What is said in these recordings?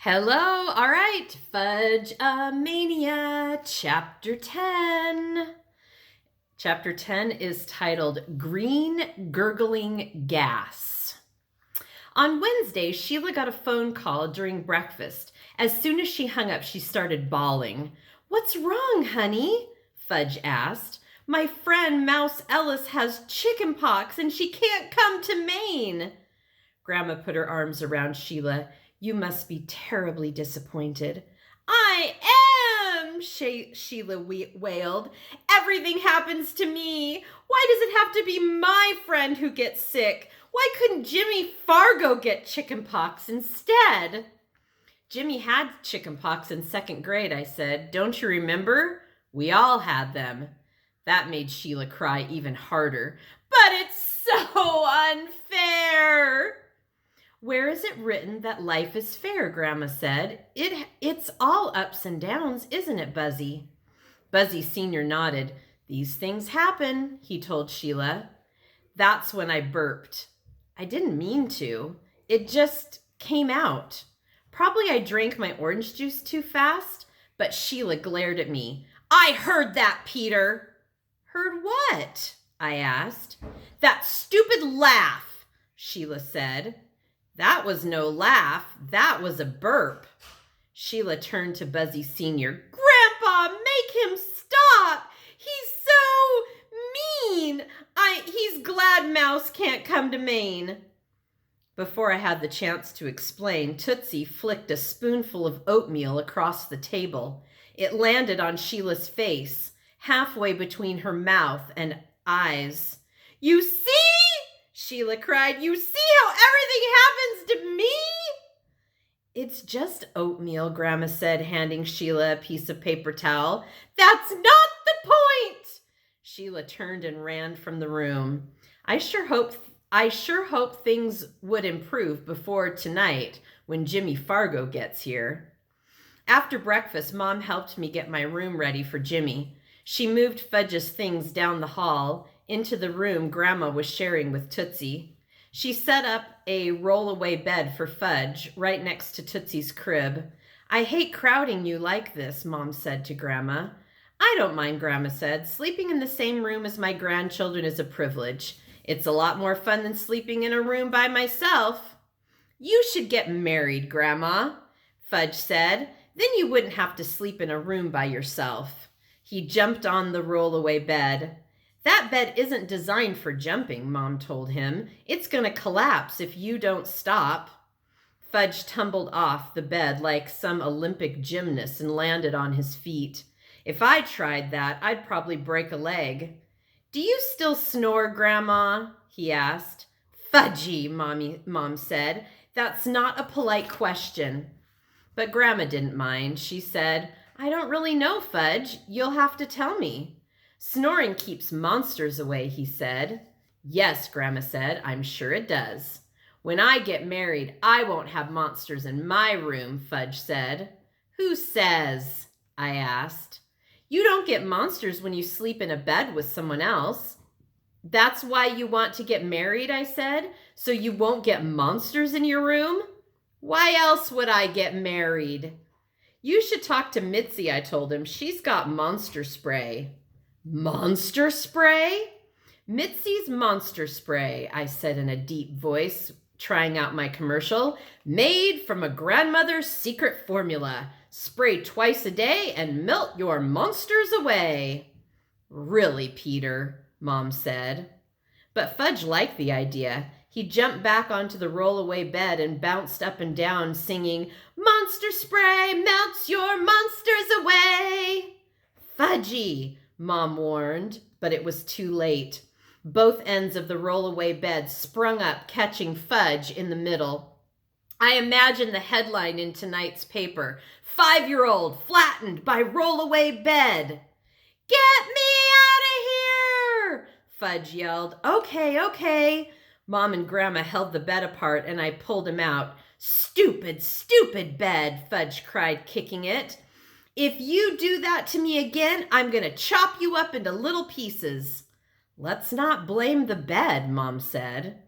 Hello, all right, Fudge Mania, Chapter 10. Chapter 10 is titled Green Gurgling Gas. On Wednesday, Sheila got a phone call during breakfast. As soon as she hung up, she started bawling. "What's wrong, honey?" Fudge asked. "My friend Mouse Ellis has chicken pox and she can't come to Maine." Grandma put her arms around Sheila. "You must be terribly disappointed." "I am," Sheila wailed. "Everything happens to me. Why does it have to be my friend who gets sick? Why couldn't Jimmy Fargo get chickenpox instead?" "Jimmy had chickenpox in second grade," I said. "Don't you remember? We all had them." That made Sheila cry even harder. "But it's so unfair." "Where is it written that life is fair?" Grandma said. It's all ups and downs, isn't it, Buzzy?" Buzzy Sr. nodded. "These things happen," he told Sheila. That's when I burped. I didn't mean to. It just came out. Probably I drank my orange juice too fast, but Sheila glared at me. "I heard that, Peter." "Heard what?" I asked. "That stupid laugh," Sheila said. "That was no laugh. That was a burp." Sheila turned to Buzzy Sr. "Grandpa, make him stop. He's so mean. He's glad Mouse can't come to Maine." Before I had the chance to explain, Tootsie flicked a spoonful of oatmeal across the table. It landed on Sheila's face, halfway between her mouth and eyes. "You see?" Sheila cried. "You see how everything happens to me?" "It's just oatmeal," Grandma said, handing Sheila a piece of paper towel. "That's not the point." Sheila turned and ran from the room. I sure hope things would improve before tonight when Jimmy Fargo gets here. After breakfast, Mom helped me get my room ready for Jimmy. She moved Fudge's things down the hall into the room Grandma was sharing with Tootsie. She set up a roll-away bed for Fudge right next to Tootsie's crib. "I hate crowding you like this," Mom said to Grandma. "I don't mind," Grandma said. "Sleeping in the same room as my grandchildren is a privilege. It's a lot more fun than sleeping in a room by myself." "You should get married, Grandma," Fudge said. "Then you wouldn't have to sleep in a room by yourself." He jumped on the roll-away bed. "That bed isn't designed for jumping," Mom told him. "It's going to collapse if you don't stop." Fudge tumbled off the bed like some Olympic gymnast and landed on his feet. "If I tried that, I'd probably break a leg." "Do you still snore, Grandma?" he asked. "Fudgy," Mom said. "That's not a polite question." But Grandma didn't mind. She said, "I don't really know, Fudge. You'll have to tell me." "Snoring keeps monsters away," he said. "Yes," Grandma said, "I'm sure it does." "When I get married, I won't have monsters in my room," Fudge said. "Who says?" I asked. "You don't get monsters when you sleep in a bed with someone else." "That's why you want to get married," I said, "so you won't get monsters in your room?" "Why else would I get married?" "You should talk to Mitzi," I told him. "She's got monster spray." "Monster spray?" "Mitzi's monster spray," I said in a deep voice, trying out my commercial. "Made from a grandmother's secret formula. Spray twice a day and melt your monsters away." "Really, Peter," Mom said. But Fudge liked the idea. He jumped back onto the roll-away bed and bounced up and down, singing, "Monster spray melts your monsters away." "Fudgy," Mom warned, but it was too late. Both ends of the roll-away bed sprung up, catching Fudge in the middle. I imagined the headline in tonight's paper, "5-year-old flattened by roll-away bed." "Get me out of here!" Fudge yelled. Okay. Mom and Grandma held the bed apart and I pulled him out. "Stupid, stupid bed," Fudge cried, kicking it. "If you do that to me again, I'm going to chop you up into little pieces." "Let's not blame the bed," Mom said.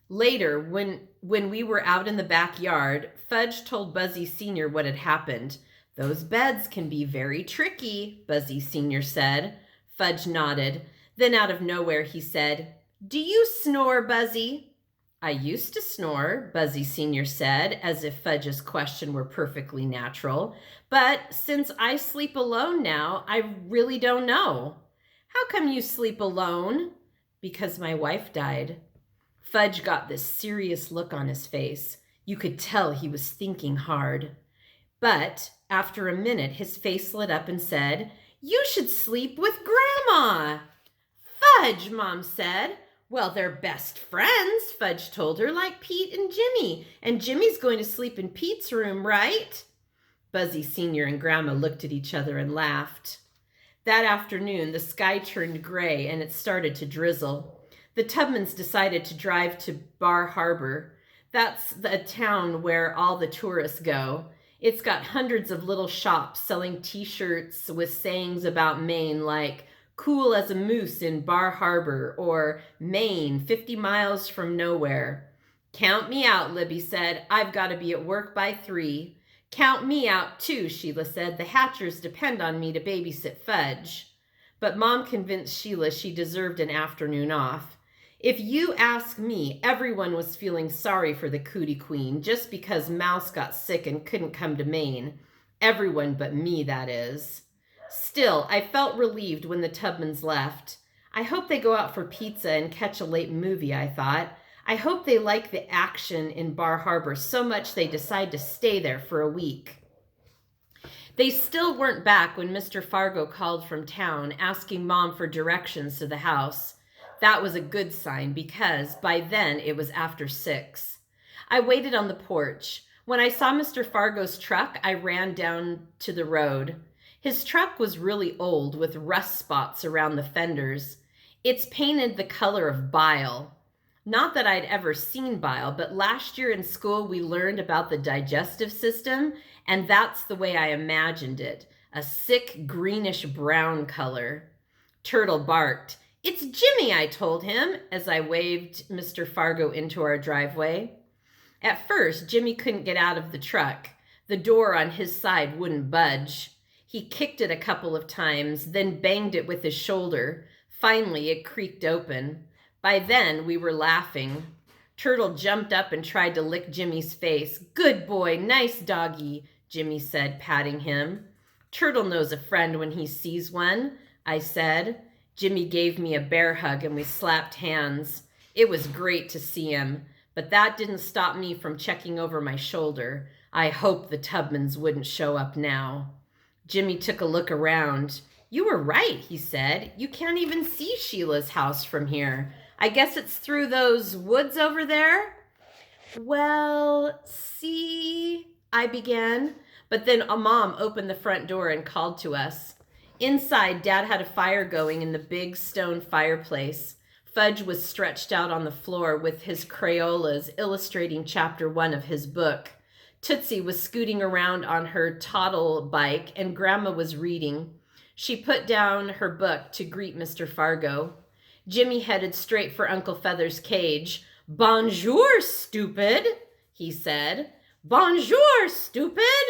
Later, when When we were out in the backyard, Fudge told Buzzy Sr. what had happened. "Those beds can be very tricky," Buzzy Sr. said. Fudge nodded. Then out of nowhere he said, "Do you snore, Buzzy?" "I used to snore," Buzzy Sr. said, as if Fudge's question were perfectly natural. "But since I sleep alone now, I really don't know." "How come you sleep alone?" "Because my wife died." Fudge got this serious look on his face. You could tell he was thinking hard. But after a minute, his face lit up and said, "You should sleep with Grandma." "Fudge," Mom said. "Well, they're best friends," Fudge told her, "like Pete and Jimmy. And Jimmy's going to sleep in Pete's room, right?" Buzzy Sr. and Grandma looked at each other and laughed. That afternoon, the sky turned gray and it started to drizzle. The Tubmans decided to drive to Bar Harbor. That's the town where all the tourists go. It's got hundreds of little shops selling t-shirts with sayings about Maine like "cool as a moose in Bar Harbor" or "Maine, 50 miles from nowhere." "Count me out," Libby said. "I've got to be at work by 3. "Count me out too," Sheila said. "The Hatchers depend on me to babysit Fudge." But Mom convinced Sheila she deserved an afternoon off. If you ask me, everyone was feeling sorry for the Cootie Queen just because Mouse got sick and couldn't come to Maine. Everyone but me, that is. Still, I felt relieved when the Tubmans left. I hope they go out for pizza and catch a late movie, I thought. I hope they like the action in Bar Harbor so much they decide to stay there for a week. They still weren't back when Mr. Fargo called from town asking Mom for directions to the house. That was a good sign because by then it was after 6. I waited on the porch. When I saw Mr. Fargo's truck, I ran down to the road. His truck was really old with rust spots around the fenders. It's painted the color of bile. Not that I'd ever seen bile, but last year in school we learned about the digestive system, and that's the way I imagined it, a sick greenish brown color. Turtle barked. "It's Jimmy," I told him as I waved Mr. Fargo into our driveway. At first, Jimmy couldn't get out of the truck. The door on his side wouldn't budge. He kicked it a couple of times, then banged it with his shoulder. Finally, it creaked open. By then, we were laughing. Turtle jumped up and tried to lick Jimmy's face. "Good boy, nice doggy," Jimmy said, patting him. "Turtle knows a friend when he sees one," I said. Jimmy gave me a bear hug and we slapped hands. It was great to see him, but that didn't stop me from checking over my shoulder. I hoped the Tubmans wouldn't show up now. Jimmy took a look around. "You were right," he said. "You can't even see Sheila's house from here. I guess it's through those woods over there?" "Well, see," I began, but then a Mom opened the front door and called to us. Inside, Dad had a fire going in the big stone fireplace. Fudge was stretched out on the floor with his Crayolas illustrating chapter 1 of his book. Tootsie was scooting around on her toddle bike and Grandma was reading. She put down her book to greet Mr. Fargo. Jimmy headed straight for Uncle Feather's cage. "Bonjour, stupid," he said. "Bonjour, stupid,"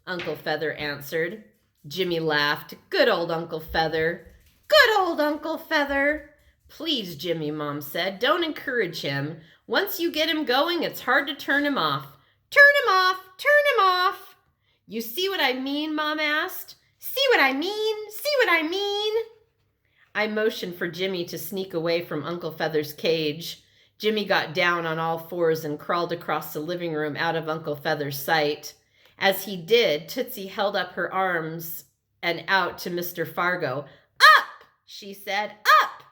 Uncle Feather answered. Jimmy laughed. "Good old Uncle Feather. Good old Uncle Feather." "Please, Jimmy," Mom said, "don't encourage him. Once you get him going, it's hard to turn him off." "Turn him off! Turn him off!" "You see what I mean?" Mom asked. "See what I mean? See what I mean?" I motioned for Jimmy to sneak away from Uncle Feather's cage. Jimmy got down on all fours and crawled across the living room out of Uncle Feather's sight. As he did, Tootsie held up her arms and out to Mr. Fargo. "Up!" she said. "Up!"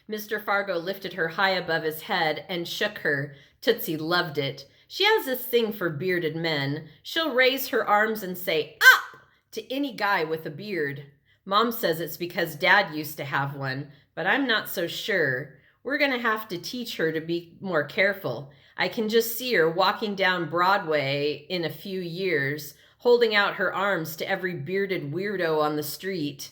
Mr. Fargo lifted her high above his head and shook her. Tootsie loved it. She has this thing for bearded men. She'll raise her arms and say, "Up!" to any guy with a beard. Mom says it's because Dad used to have one, but I'm not so sure. We're going to have to teach her to be more careful. I can just see her walking down Broadway in a few years, holding out her arms to every bearded weirdo on the street.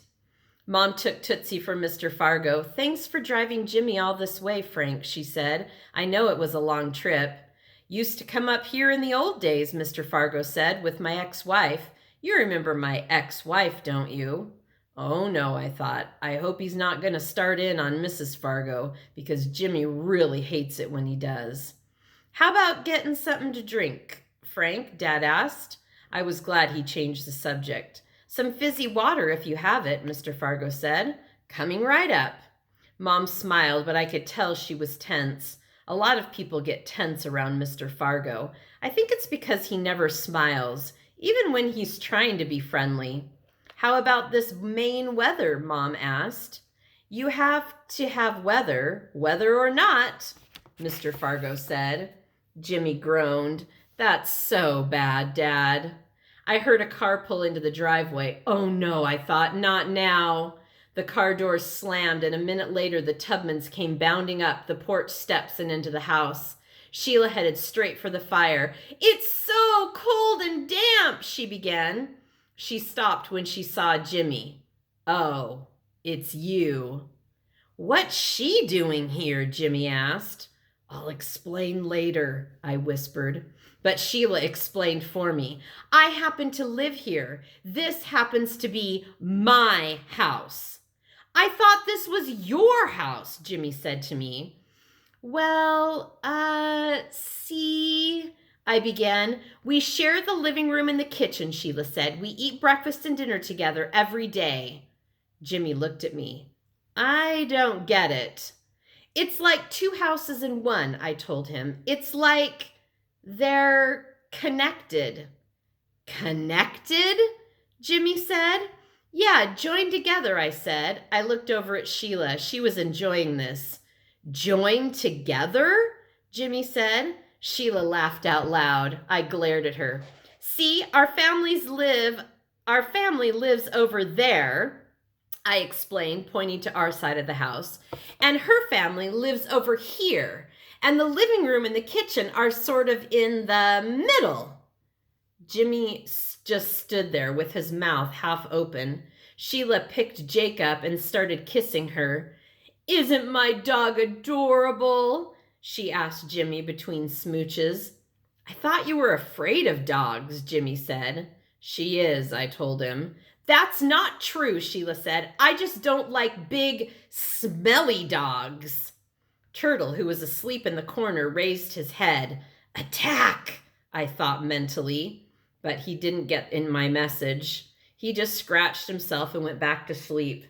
Mom took Tootsie from Mr. Fargo. "Thanks for driving Jimmy all this way, Frank," she said. "I know it was a long trip." Used to come up here in the old days, Mr. Fargo said, with my ex-wife. You remember my ex-wife, don't you? Oh no, I thought. I hope he's not going to start in on Mrs. Fargo, because Jimmy really hates it when he does. How about getting something to drink, Frank? Dad asked. I was glad he changed the subject. Some fizzy water if you have it, Mr. Fargo said. Coming right up. Mom smiled, but I could tell she was tense. A lot of people get tense around Mr. Fargo. I think it's because he never smiles, even when he's trying to be friendly. How about this Maine weather? Mom asked. You have to have weather or not, Mr. Fargo said. Jimmy groaned. That's so bad, Dad. I heard a car pull into the driveway. Oh no, I thought, not now. The car doors slammed, and a minute later the Tubmans came bounding up the porch steps and into the house. Sheila headed straight for the fire. It's so cold and damp, she began. She stopped when she saw Jimmy. Oh, it's you. What's she doing here? Jimmy asked. I'll explain later, I whispered. But Sheila explained for me. I happen to live here. This happens to be my house. I thought this was your house, Jimmy said to me. Well, see, I began. We share the living room and the kitchen, Sheila said. We eat breakfast and dinner together every day. Jimmy looked at me. I don't get it. It's like two houses in one, I told him. It's like they're connected. Connected? Jimmy said. Yeah, joined together, I said. I looked over at Sheila. She was enjoying this. Joined together? Jimmy said. Sheila laughed out loud. I glared at her. See, our family lives over there, I explained, pointing to our side of the house. And her family lives over here. And the living room and the kitchen are sort of in the middle. Jimmy just stood there with his mouth half open. Sheila picked Jake up and started kissing her. Isn't my dog adorable? She asked Jimmy between smooches. I thought you were afraid of dogs, Jimmy said. She is, I told him. That's not true, Sheila said. I just don't like big, smelly dogs. Turtle, who was asleep in the corner, raised his head. Attack, I thought mentally, but he didn't get in my message. He just scratched himself and went back to sleep.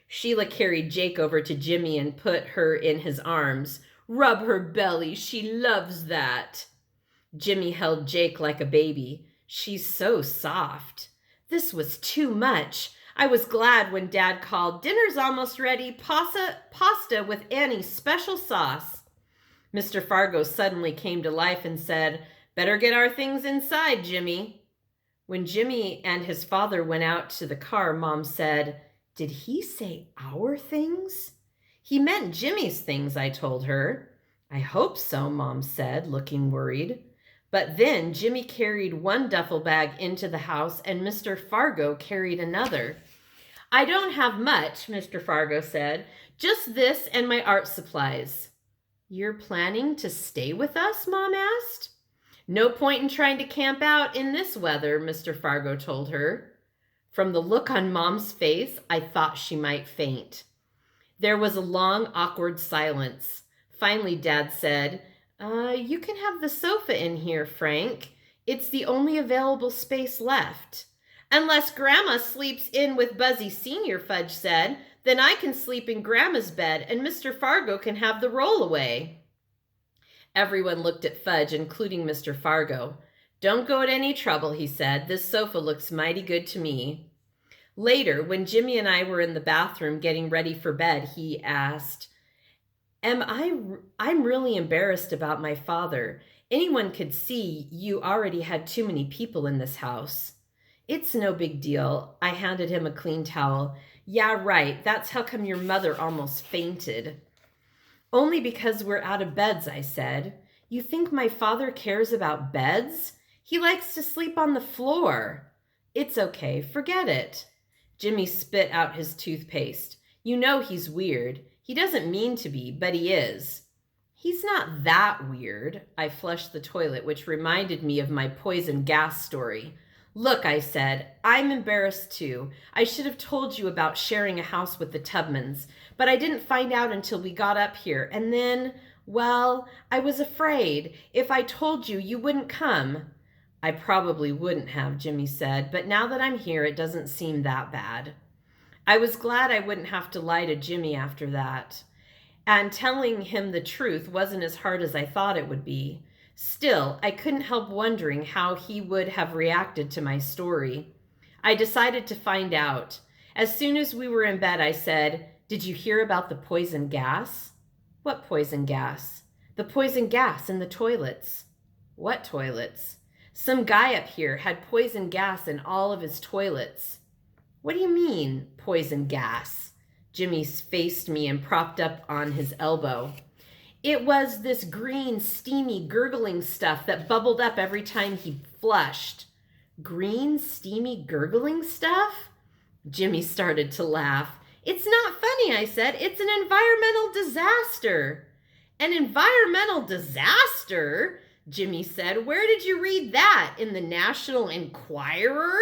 Sheila carried Jake over to Jimmy and put her in his arms. Rub her belly, she loves that. Jimmy held Jake like a baby. She's so soft. This was too much. I was glad when Dad called, dinner's almost ready, pasta with Annie's special sauce. Mr. Fargo suddenly came to life and said, better get our things inside, Jimmy. When Jimmy and his father went out to the car, Mom said, did he say our things? He meant Jimmy's things, I told her. I hope so, Mom said, looking worried. But then Jimmy carried one duffel bag into the house and Mr. Fargo carried another. I don't have much, Mr. Fargo said. Just this and my art supplies. You're planning to stay with us, Mom asked. No point in trying to camp out in this weather, Mr. Fargo told her. From the look on Mom's face, I thought she might faint. There was a long, awkward silence. Finally, Dad said, you can have the sofa in here, Frank. It's the only available space left. Unless Grandma sleeps in with Buzzy Sr., Fudge said, then I can sleep in Grandma's bed and Mr. Fargo can have the rollaway. Everyone looked at Fudge, including Mr. Fargo. Don't go to any trouble, he said. This sofa looks mighty good to me. Later, when Jimmy and I were in the bathroom getting ready for bed, he asked, I'm really embarrassed about my father. Anyone could see you already had too many people in this house. It's no big deal. I handed him a clean towel. Yeah, right. That's how come your mother almost fainted. Only because we're out of beds, I said. You think my father cares about beds? He likes to sleep on the floor. It's okay. Forget it. Jimmy spit out his toothpaste. You know he's weird. He doesn't mean to be, but he is. He's not that weird. I flushed the toilet, which reminded me of my poison gas story. Look, I said, I'm embarrassed too. I should have told you about sharing a house with the Tubmans, but I didn't find out until we got up here. And then, well, I was afraid. If I told you, you wouldn't come. I probably wouldn't have, Jimmy said, but now that I'm here, it doesn't seem that bad. I was glad I wouldn't have to lie to Jimmy after that. And telling him the truth wasn't as hard as I thought it would be. Still, I couldn't help wondering how he would have reacted to my story. I decided to find out. As soon as we were in bed, I said, "Did you hear about the poison gas?" "What poison gas?" "The poison gas in the toilets." "What toilets?" "Some guy up here had poison gas in all of his toilets." "What do you mean, poison gas?" Jimmy faced me and propped up on his elbow. "It was this green, steamy, gurgling stuff that bubbled up every time he flushed." "Green, steamy, gurgling stuff?" Jimmy started to laugh. "It's not funny," I said. "It's an environmental disaster." "An environmental disaster?" Jimmy said. "Where did you read that? In the National Enquirer?"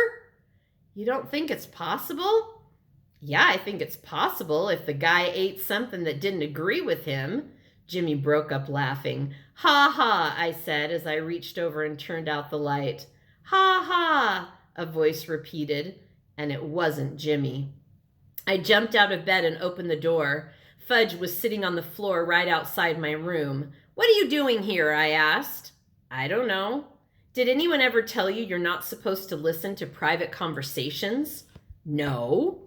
"You don't think it's possible?" "Yeah, I think it's possible if the guy ate something that didn't agree with him." Jimmy broke up laughing. "Ha ha," I said as I reached over and turned out the light. "Ha ha," a voice repeated, and it wasn't Jimmy. I jumped out of bed and opened the door. Fudge was sitting on the floor right outside my room. "What are you doing here?" I asked. "I don't know." "Did anyone ever tell you you're not supposed to listen to private conversations?" "No."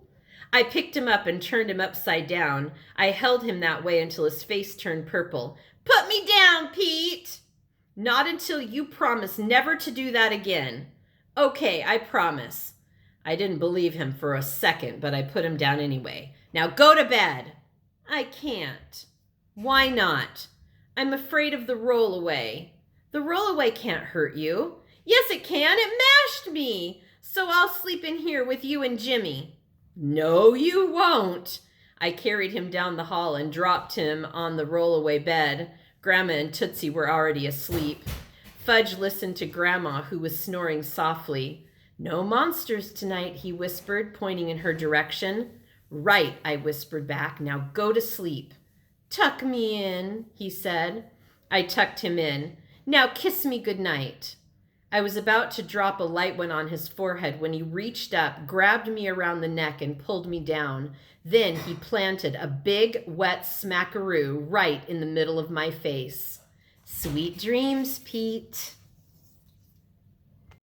I picked him up and turned him upside down. I held him that way until his face turned purple. "Put me down, Pete!" "Not until you promise never to do that again." "Okay, I promise." I didn't believe him for a second, but I put him down anyway. "Now go to bed." "I can't." "Why not?" "I'm afraid of the rollaway." "The rollaway can't hurt you." "Yes, it can. It mashed me. So I'll sleep in here with you and Jimmy." "No, you won't." I carried him down the hall and dropped him on the rollaway bed. Grandma and Tootsie were already asleep. Fudge listened to Grandma, who was snoring softly. "No monsters tonight," he whispered, pointing in her direction. "Right," I whispered back. "Now go to sleep." "Tuck me in," he said. I tucked him in. "Now kiss me goodnight." I was about to drop a light one on his forehead when he reached up, grabbed me around the neck, and pulled me down. Then he planted a big, wet smackaroo right in the middle of my face. "Sweet dreams, Pete."